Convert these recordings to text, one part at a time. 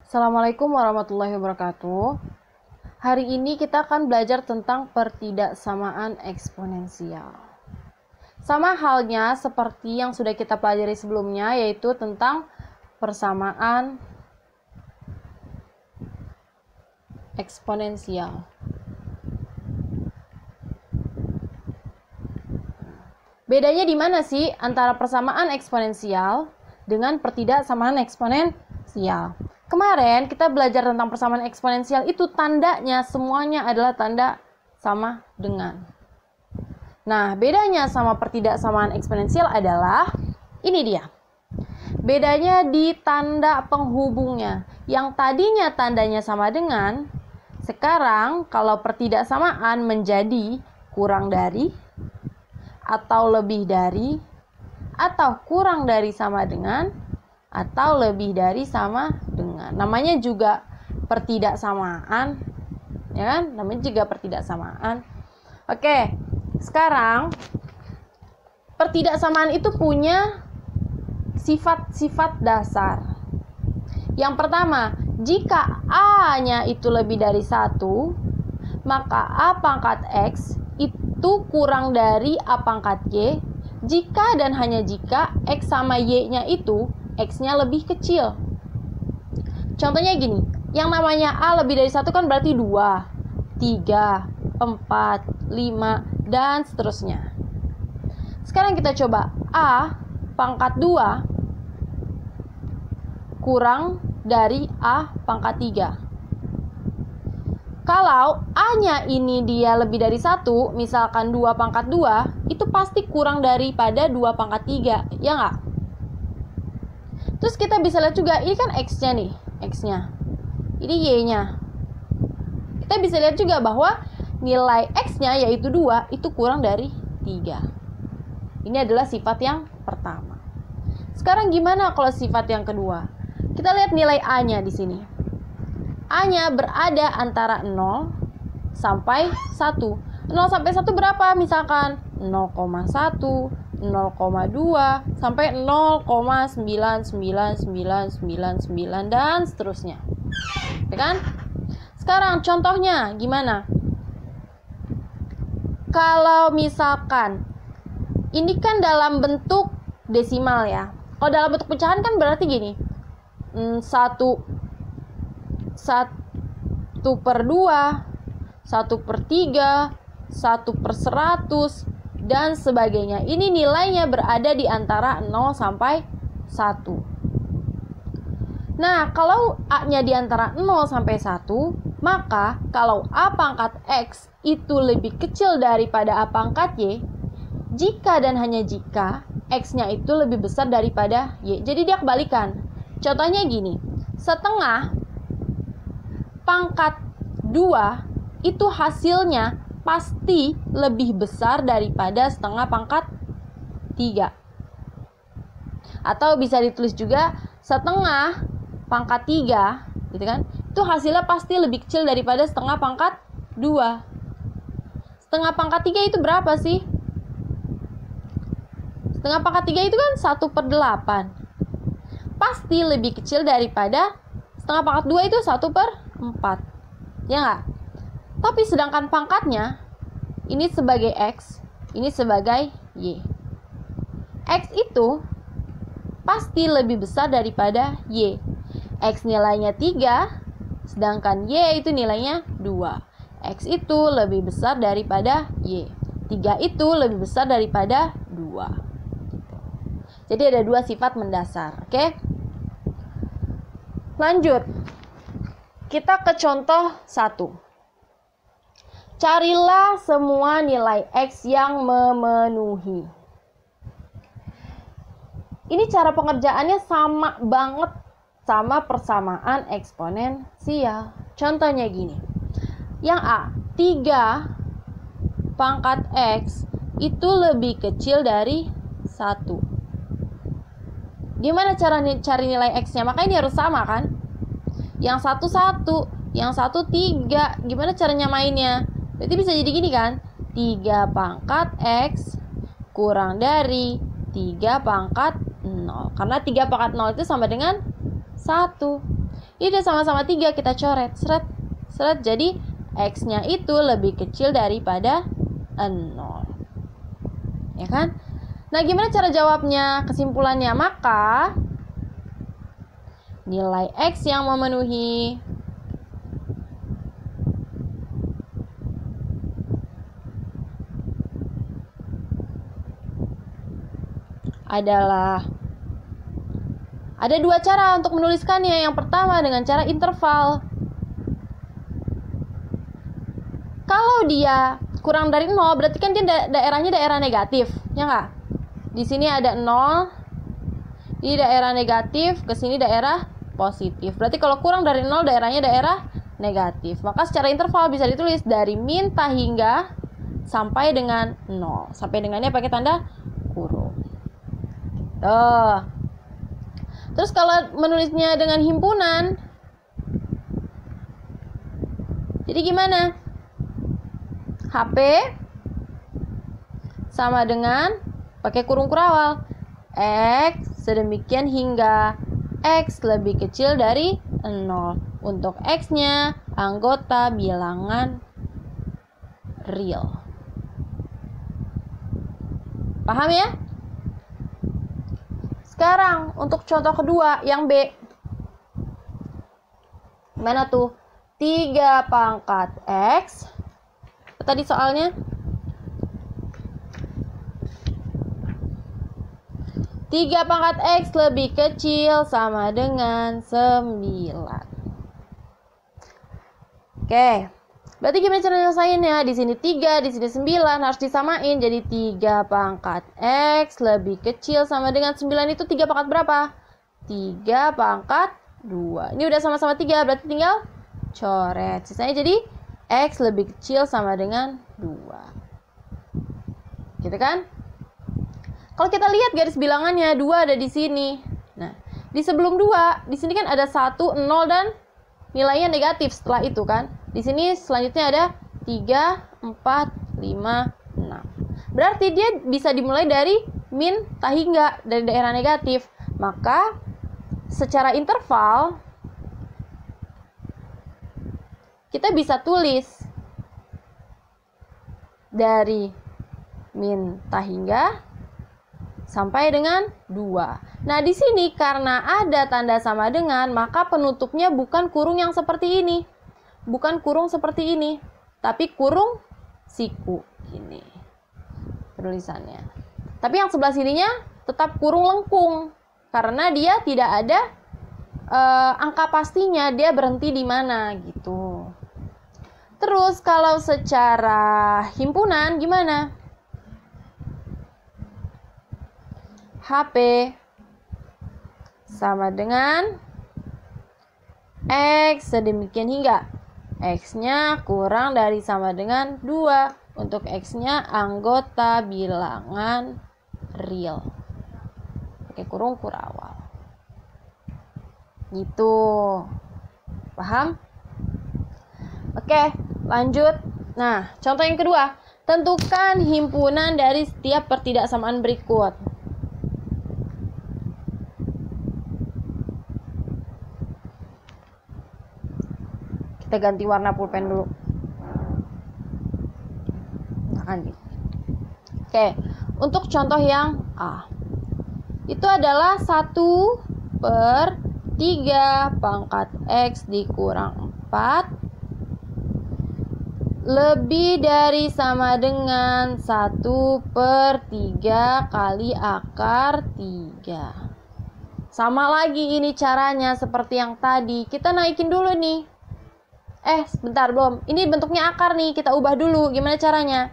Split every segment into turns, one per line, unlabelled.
Assalamualaikum warahmatullahi wabarakatuh. Hari ini kita akan belajar tentang pertidaksamaan eksponensial. Sama halnya seperti yang sudah kita pelajari sebelumnya, yaitu tentang persamaan eksponensial. Bedanya di mana sih antara persamaan eksponensial dengan pertidaksamaan eksponensial? Kemarin kita belajar tentang persamaan eksponensial, itu tandanya semuanya adalah tanda sama dengan. Nah, bedanya sama pertidaksamaan eksponensial adalah ini dia. Bedanya di tanda penghubungnya. Yang tadinya tandanya sama dengan, sekarang kalau pertidaksamaan menjadi kurang dari, atau lebih dari, atau kurang dari sama dengan, atau lebih dari sama dengan. Namanya juga pertidaksamaan, ya kan? Namanya juga pertidaksamaan. Oke, sekarang pertidaksamaan itu punya sifat-sifat dasar. Yang pertama, jika A-nya itu lebih dari 1, maka A pangkat X itu kurang dari A pangkat Y jika dan hanya jika X sama Y-nya itu X-nya lebih kecil. Contohnya gini, yang namanya A lebih dari 1 kan berarti 2, 3, 4, 5, dan seterusnya. Sekarang kita coba A pangkat 2 kurang dari A pangkat 3. Kalau A-nya ini dia lebih dari 1, misalkan 2 pangkat 2, itu pasti kurang daripada 2 pangkat 3, ya nggak? Terus kita bisa lihat juga, ini kan X-nya nih, X-nya. Ini Y-nya. Kita bisa lihat juga bahwa nilai X-nya yaitu 2, itu kurang dari 3. Ini adalah sifat yang pertama. Sekarang gimana kalau sifat yang kedua? Kita lihat nilai A-nya di sini. A-nya berada antara 0 sampai 1. 0 sampai 1 berapa? Misalkan 0,1, 0,2 sampai 0,99999 dan seterusnya. Ya kan? Sekarang contohnya gimana? Kalau misalkan ini kan dalam bentuk desimal ya. Kalau dalam bentuk pecahan kan berarti gini. 1 per 2, 1 per 3, 1 per 100, dan sebagainya. Ini nilainya berada di antara 0 sampai 1. Nah, kalau A-nya di antara 0 sampai 1, maka kalau A pangkat X itu lebih kecil daripada A pangkat Y, jika dan hanya jika X-nya itu lebih besar daripada Y. Jadi dia kebalikan. Contohnya gini, setengah pangkat 2 itu hasilnya pasti lebih besar daripada setengah pangkat 3. Atau bisa ditulis juga setengah pangkat 3, gitu kan? Itu hasilnya pasti lebih kecil daripada setengah pangkat 2. Setengah pangkat 3 itu berapa sih? Setengah pangkat 3 itu kan 1 per 8. Pasti lebih kecil daripada setengah pangkat 2 itu 1 per 4. Ya nggak? Tapi sedangkan pangkatnya, ini sebagai X, ini sebagai Y. X itu pasti lebih besar daripada Y. X nilainya 3, sedangkan Y itu nilainya 2. X itu lebih besar daripada Y. 3 itu lebih besar daripada 2. Jadi ada 2 sifat mendasar, oke? Lanjut. Kita ke contoh 1. Carilah semua nilai X yang memenuhi. Ini cara pengerjaannya sama banget sama persamaan eksponensial. Contohnya gini. Yang A, 3 pangkat X itu lebih kecil dari 1. Gimana cara cari nilai X-nya? Makanya ini harus sama kan? Yang 1 1, yang 1 3. Gimana caranya mainnya? Berarti bisa jadi gini kan? 3 pangkat X kurang dari 3 pangkat 0. Karena 3 pangkat 0 itu sama dengan 1. Ini udah sama-sama 3, kita coret. Seret, seret. Jadi X-nya itu lebih kecil daripada 0. Ya kan? Nah, gimana cara jawabnya? Kesimpulannya, maka nilai X yang memenuhi adalah, ada 2 cara untuk menuliskannya. Yang pertama dengan cara interval. Kalau dia kurang dari 0, berarti kan dia daerahnya daerah negatif, ya nggak? Di sini ada 0, ini daerah negatif, ke sini daerah positif. Berarti kalau kurang dari 0, daerahnya daerah negatif. Maka secara interval bisa ditulis dari min hingga sampai dengan 0. Sampai dengannya pakai tanda kurung. Terus kalau menulisnya dengan himpunan, jadi gimana? HP sama dengan pakai kurung kurawal X sedemikian hingga X lebih kecil dari 0. Untuk X-nya anggota bilangan real. Paham ya? Sekarang untuk contoh kedua yang B. Mana tuh? 3 pangkat X. Tadi soalnya 3 pangkat X lebih kecil sama dengan 9. Oke. Berarti gimana cara nyelesainnya? Di sini 3, di sini 9 harus disamain. Jadi 3 pangkat X lebih kecil sama dengan 9 itu 3 pangkat berapa? 3 pangkat 2. Ini udah sama-sama 3, berarti tinggal coret. Sisanya jadi X lebih kecil sama dengan 2. Gitu kan? Kalau kita lihat garis bilangannya, 2 ada di sini. Nah, di sebelum 2, di sini kan ada 1, 0, dan nilainya negatif setelah itu kan. Di sini selanjutnya ada 3, 4, 5, 6. Berarti dia bisa dimulai dari min hingga, dari daerah negatif. Maka secara interval kita bisa tulis dari min hingga sampai dengan 2. Nah, di sini karena ada tanda sama dengan, maka penutupnya bukan kurung yang seperti ini. Bukan kurung seperti ini, tapi kurung siku ini penulisannya. Tapi yang sebelah sininya tetap kurung lengkung karena dia tidak ada angka pastinya, dia berhenti di mana gitu. Terus kalau secara himpunan gimana? HP sama dengan X sedemikian hingga X-nya kurang dari sama dengan 2. Untuk X-nya anggota bilangan real. Pakai kurung kurawal. Gitu. Paham? Oke, lanjut. Nah, contoh yang kedua. Tentukan himpunan dari setiap pertidaksamaan berikut. Kita ganti warna pulpen dulu. Oke, untuk contoh yang A. Itu adalah 1/3 pangkat X dikurang 4 lebih dari sama dengan 1/3 kali akar 3. Sama lagi ini caranya seperti yang tadi. Kita naikin dulu nih. Sebentar belum. Ini bentuknya akar nih, kita ubah dulu. Gimana caranya?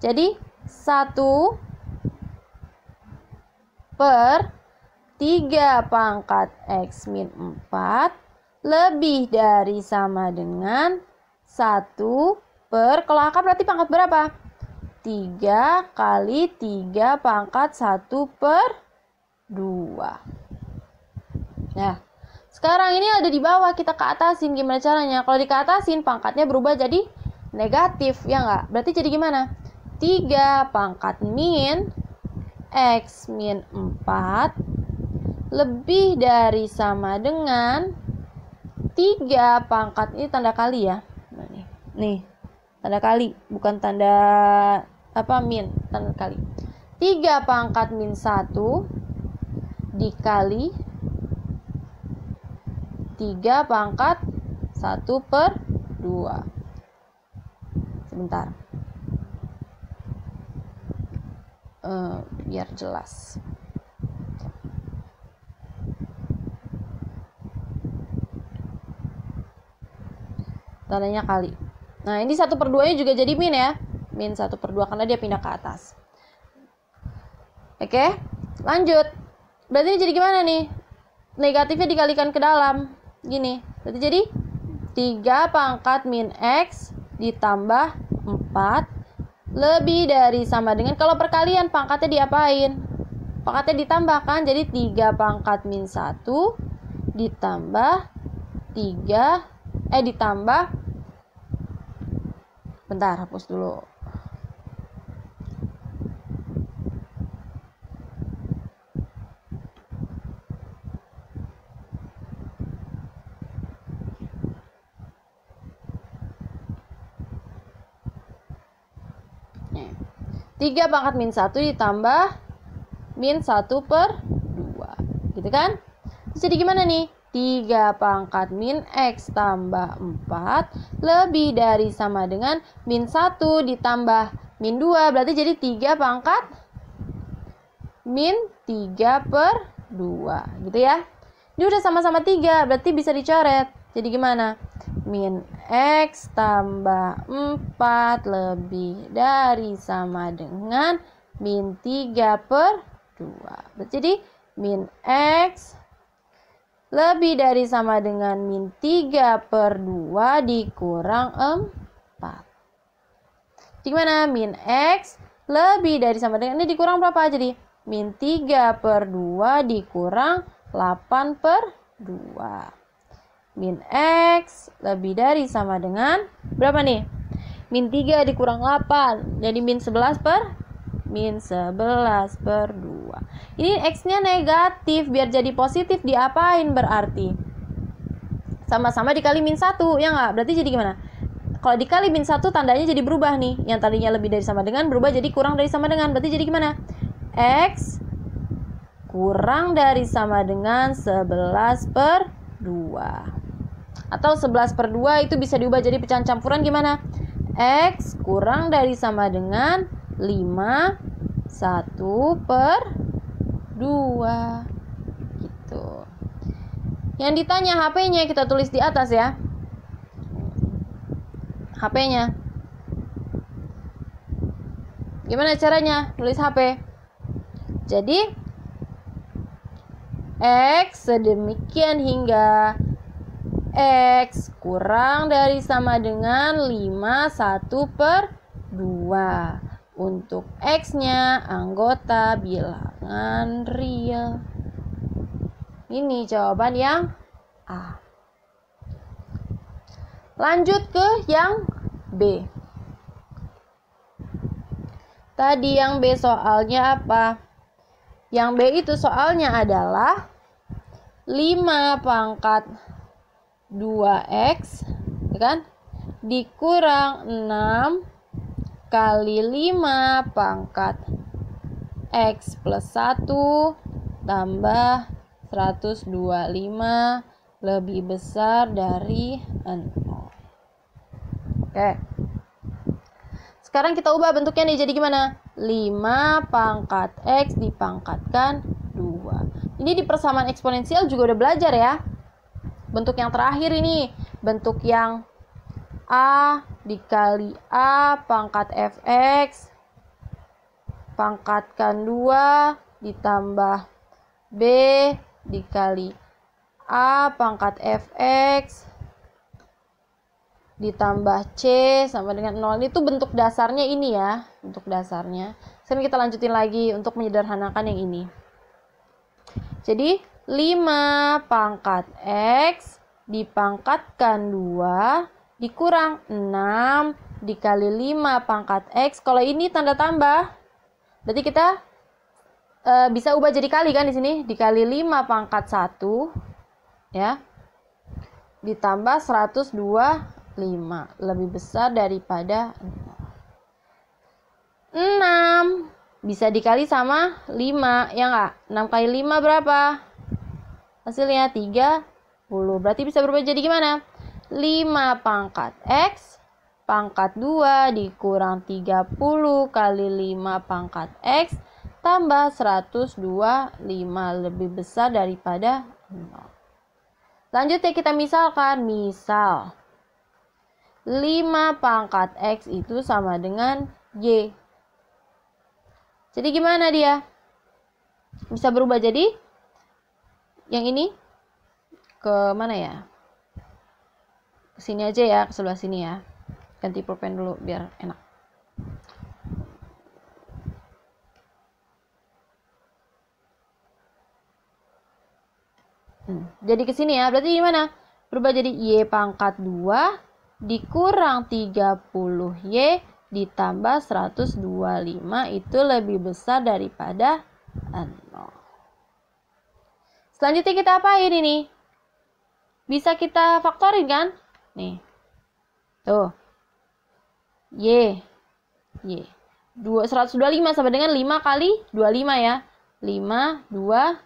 Jadi 1/3 pangkat X min 4 lebih dari sama dengan 1 per, kalau akar berarti pangkat berapa? 3 kali 3 pangkat 1/2. Nah, sekarang ini ada di bawah, kita ke atasin. Gimana caranya? Kalau di ke atasin, pangkatnya berubah jadi negatif, ya nggak? Berarti jadi gimana? 3 pangkat min X min 4 lebih dari sama dengan 3 pangkat, ini tanda kali ya. Nah, nih, tanda kali, bukan tanda min, tanda kali. 3 pangkat min 1 dikali 3 pangkat 1/2. Sebentar. Biar jelas. Tandanya kali. Nah, ini 1/2 nya juga jadi min ya. Min 1/2 karena dia pindah ke atas. Oke, lanjut. Berarti ini jadi gimana nih? Negatifnya dikalikan ke dalam. Gini. Berarti jadi 3 pangkat min X ditambah 4 lebih dari sama dengan, kalau perkalian pangkatnya diapain? Pangkatnya ditambahkan, jadi 3 pangkat min 1 ditambah 3 ditambah, bentar, hapus dulu. Nih. 3 pangkat min 1 ditambah min 1/2. Gitu kan? Terus jadi gimana nih? 3 pangkat min X tambah 4 lebih dari sama dengan min 1 ditambah min 2. Berarti jadi 3 pangkat min 3/2. Gitu ya. Ini udah sama-sama 3, berarti bisa dicoret. Jadi gimana? Min X tambah 4 lebih dari sama dengan min 3/2. Berarti jadi min X lebih dari sama dengan min 3/2 dikurang 4. Gimana? Min X lebih dari sama dengan, ini dikurang berapa? Jadi min 3/2 dikurang 8/2. Min X lebih dari sama dengan berapa nih? Min 3 dikurang 8. Jadi min 11/2. Ini X-nya negatif, biar jadi positif diapain berarti? Sama-sama dikali min 1, ya nggak? Berarti jadi gimana? Kalau dikali min 1 tandanya jadi berubah nih. Yang tadinya lebih dari sama dengan berubah jadi kurang dari sama dengan. Berarti jadi gimana? X kurang dari sama dengan 11/2. Atau 11/2 itu bisa diubah jadi pecahan campuran gimana? X kurang dari sama dengan 5 1/2 gitu. Yang ditanya HP-nya kita tulis di atas ya. HP-nya. Gimana caranya tulis HP? Jadi X sedemikian hingga X kurang dari sama dengan 5 1/2. Untuk X-nya anggota bilangan real. Ini jawaban yang A. Lanjut ke yang B. Tadi yang B soalnya apa? Yang B itu soalnya adalah 5 pangkat 2X, ya kan? Dikurang 6 kali 5 pangkat X plus 1 tambah 125 lebih besar dari 0. Oke. Sekarang kita ubah bentuknya nih, jadi gimana? 5 pangkat X dipangkatkan 2. Ini di persamaan eksponensial juga udah belajar ya. Bentuk yang terakhir ini, bentuk yang A dikali A pangkat Fx pangkatkan 2 ditambah B dikali A pangkat Fx ditambah C sama dengan 0. Itu bentuk dasarnya ini ya, bentuk dasarnya. Sekarang kita lanjutin lagi untuk menyederhanakan yang ini. Jadi 5 pangkat X dipangkatkan 2 dikurang 6 dikali 5 pangkat X. Kalau ini tanda tambah, berarti kita bisa ubah jadi kali kan di sini. Dikali 5 pangkat 1 ya. ditambah 125 lebih besar daripada 6. Bisa dikali sama 5, ya enggak? 6 kali 5 berapa? Hasilnya 30. Berarti bisa berubah jadi gimana? 5 pangkat X pangkat 2 dikurang 30 kali 5 pangkat X tambah 125 lebih besar daripada 0. Selanjutnya kita misalkan, misal 5 pangkat X itu sama dengan Y. Jadi gimana dia? Bisa berubah jadi yang ini ke mana ya? Ke sini aja ya, ke sebelah sini ya. Ganti pulpen dulu biar enak. Jadi ke sini ya, berarti gimana? Berubah jadi Y pangkat 2 dikurang 30Y ditambah 125 itu lebih besar daripada 0. Selanjutnya kita apain ini? Bisa kita faktorin kan? Nih. Tuh. Y. 125 sama dengan 5 kali 25 ya. 5, 2,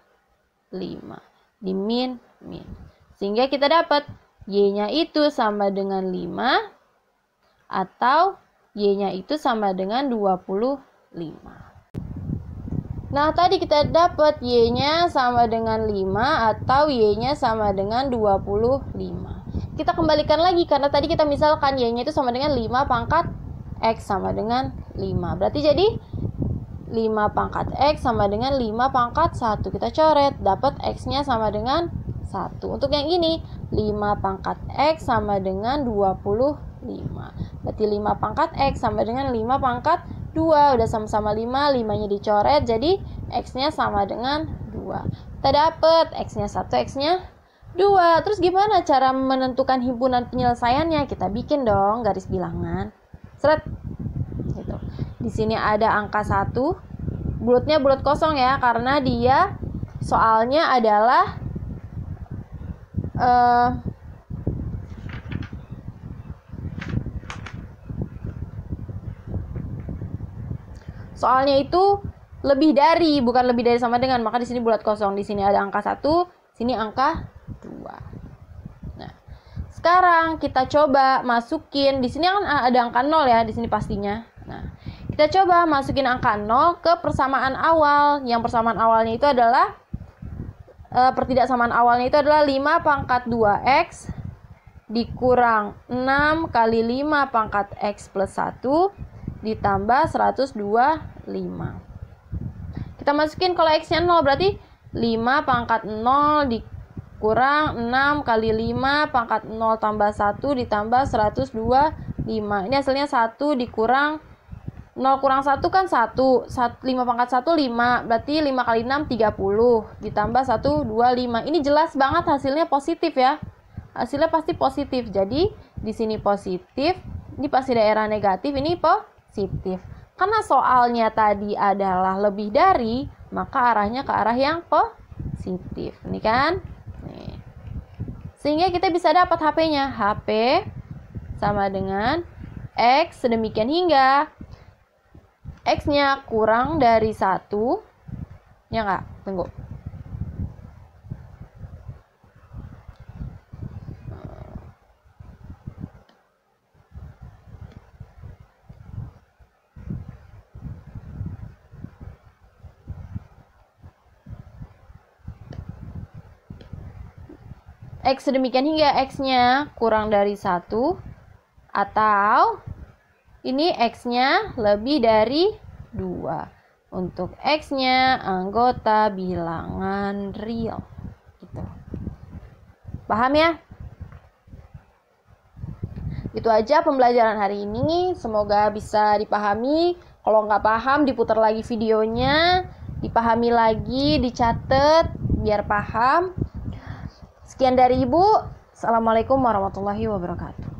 5. Dimin, min. Sehingga kita dapat Y-nya itu sama dengan 5 atau Y-nya itu sama dengan 25. Nah, tadi kita dapat Y-nya sama dengan 5 atau Y-nya sama dengan 25. Kita kembalikan lagi karena tadi kita misalkan Y-nya itu sama dengan 5 pangkat X sama dengan 5. Berarti jadi 5 pangkat X sama dengan 5 pangkat 1. Kita coret, dapat X-nya sama dengan 1. Untuk yang ini, 5 pangkat X sama dengan 25. Berarti 5 pangkat X sama dengan 5 pangkat 2. Udah sama-sama 5, 5-nya dicoret, jadi X-nya sama dengan 2. Kita dapat X-nya 1, X-nya 2. Terus gimana cara menentukan himpunan penyelesaiannya? Kita bikin dong garis bilangan. Seret. Gitu. Di sini ada angka 1. Bulatnya bulat kosong ya, karena dia soalnya adalah soalnya itu lebih dari, bukan lebih dari sama dengan, maka di sini bulat kosong. Di sini ada angka 1, sini angka 2. Nah, sekarang kita coba masukin, di sini kan ada angka 0 ya, di sini pastinya. Nah, kita coba masukin angka 0 ke persamaan awal. Yang persamaan awalnya itu adalah pertidaksamaan awalnya itu adalah 5 pangkat 2X dikurang 6 kali 5 pangkat X plus 1 ditambah 125. Kita masukin kalau X-nya 0, berarti 5 pangkat 0 dikurang 6 kali 5 pangkat 0 tambah 1 ditambah 125. Ini hasilnya 1 dikurang 0 kurang 1 kan 1. 5 pangkat 1 5. Berarti 5 kali 6 30 ditambah 125. Ini jelas banget hasilnya positif ya. Hasilnya pasti positif. Jadi di sini positif, ini pasti daerah negatif, ini positif. Karena soalnya tadi adalah lebih dari, maka arahnya ke arah yang positif. Ini kan? Nih. Sehingga kita bisa dapat HP-nya. HP sama dengan X sedemikian hingga X-nya kurang dari 1. Ya nggak? Tunggu. X sedemikian hingga X-nya kurang dari 1 atau ini X-nya lebih dari 2. Untuk X-nya anggota bilangan real. Gitu. Paham ya? Itu aja pembelajaran hari ini. Semoga bisa dipahami. Kalau nggak paham, diputar lagi videonya. Dipahami lagi, dicatat, biar paham. Sekian dari Ibu. Assalamualaikum warahmatullahi wabarakatuh.